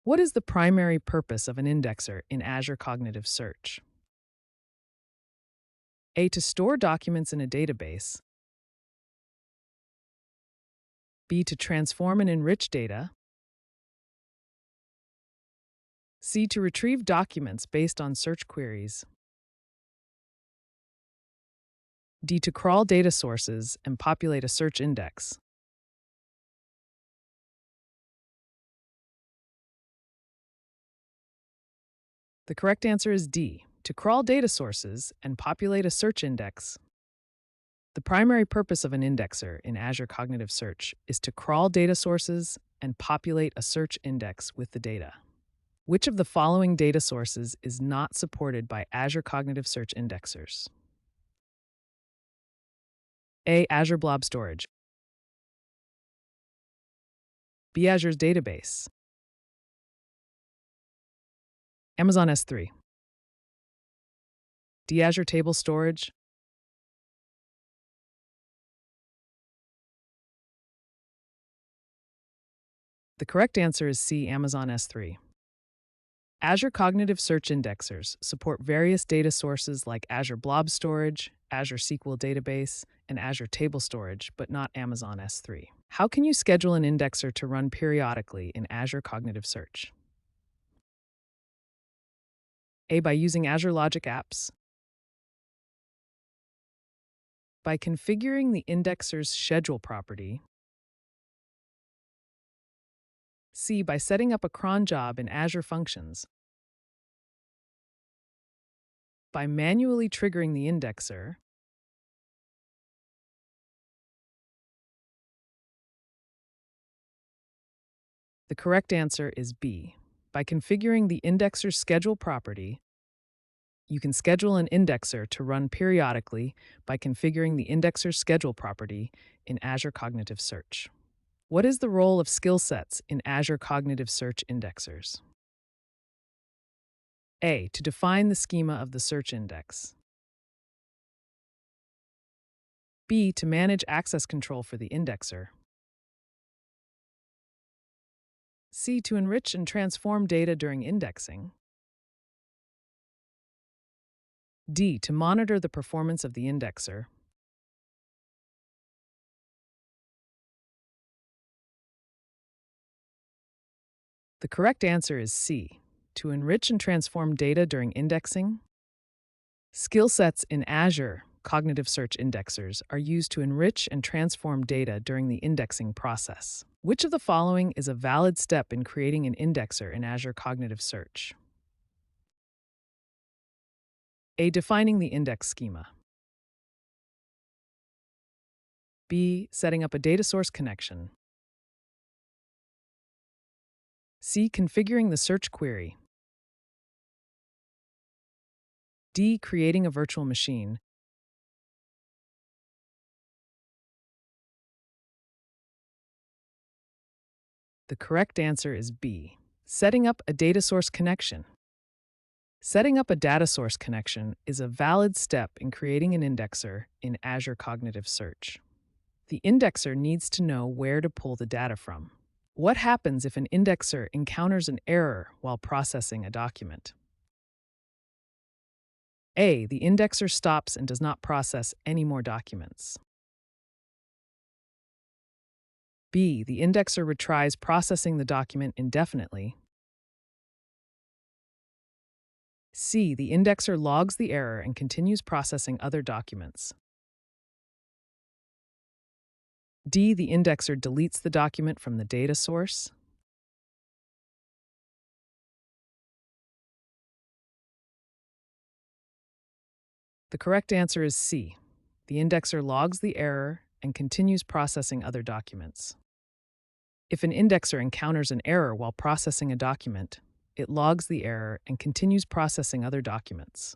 What is the primary purpose of an indexer in Azure Cognitive Search? A. To store documents in a database. B. To transform and enrich data. C. To retrieve documents based on search queries. D. To crawl data sources and populate a search index. The correct answer is D. To crawl data sources and populate a search index. The primary purpose of an indexer in Azure Cognitive Search is to crawl data sources and populate a search index with the data. Which of the following data sources is not supported by Azure Cognitive Search indexers? A. Azure Blob Storage. B. Azure's database. Amazon S3. D. Azure Table Storage. The correct answer is C. Amazon S3. Azure Cognitive Search indexers support various data sources like Azure Blob Storage, Azure SQL Database, and Azure Table Storage, but not Amazon S3. How can you schedule an indexer to run periodically in Azure Cognitive Search? A. By using Azure Logic Apps. By configuring the indexer's schedule property. C. By setting up a cron job in Azure Functions. By manually triggering the indexer. The correct answer is B. By configuring the indexer's schedule property, you can schedule an indexer to run periodically by configuring the indexer's schedule property in Azure Cognitive Search. What is the role of skill sets in Azure Cognitive Search indexers? A. To define the schema of the search index. B. To manage access control for the indexer. C. To enrich and transform data during indexing. D. To monitor the performance of the indexer. The correct answer is C. To enrich and transform data during indexing. Skill sets in Azure Cognitive Search indexers are used to enrich and transform data during the indexing process. Which of the following is a valid step in creating an indexer in Azure Cognitive Search? A. Defining the index schema. B. Setting up a data source connection. C. Configuring the search query. D. Creating a virtual machine. The correct answer is B. Setting up a data source connection. Setting up a data source connection is a valid step in creating an indexer in Azure Cognitive Search. The indexer needs to know where to pull the data from. What happens if an indexer encounters an error while processing a document? A. The indexer stops and does not process any more documents. B. The indexer retries processing the document indefinitely. C. The indexer logs the error and continues processing other documents. D. The indexer deletes the document from the data source. The correct answer is C. The indexer logs the error and continues processing other documents. If an indexer encounters an error while processing a document, it logs the error and continues processing other documents.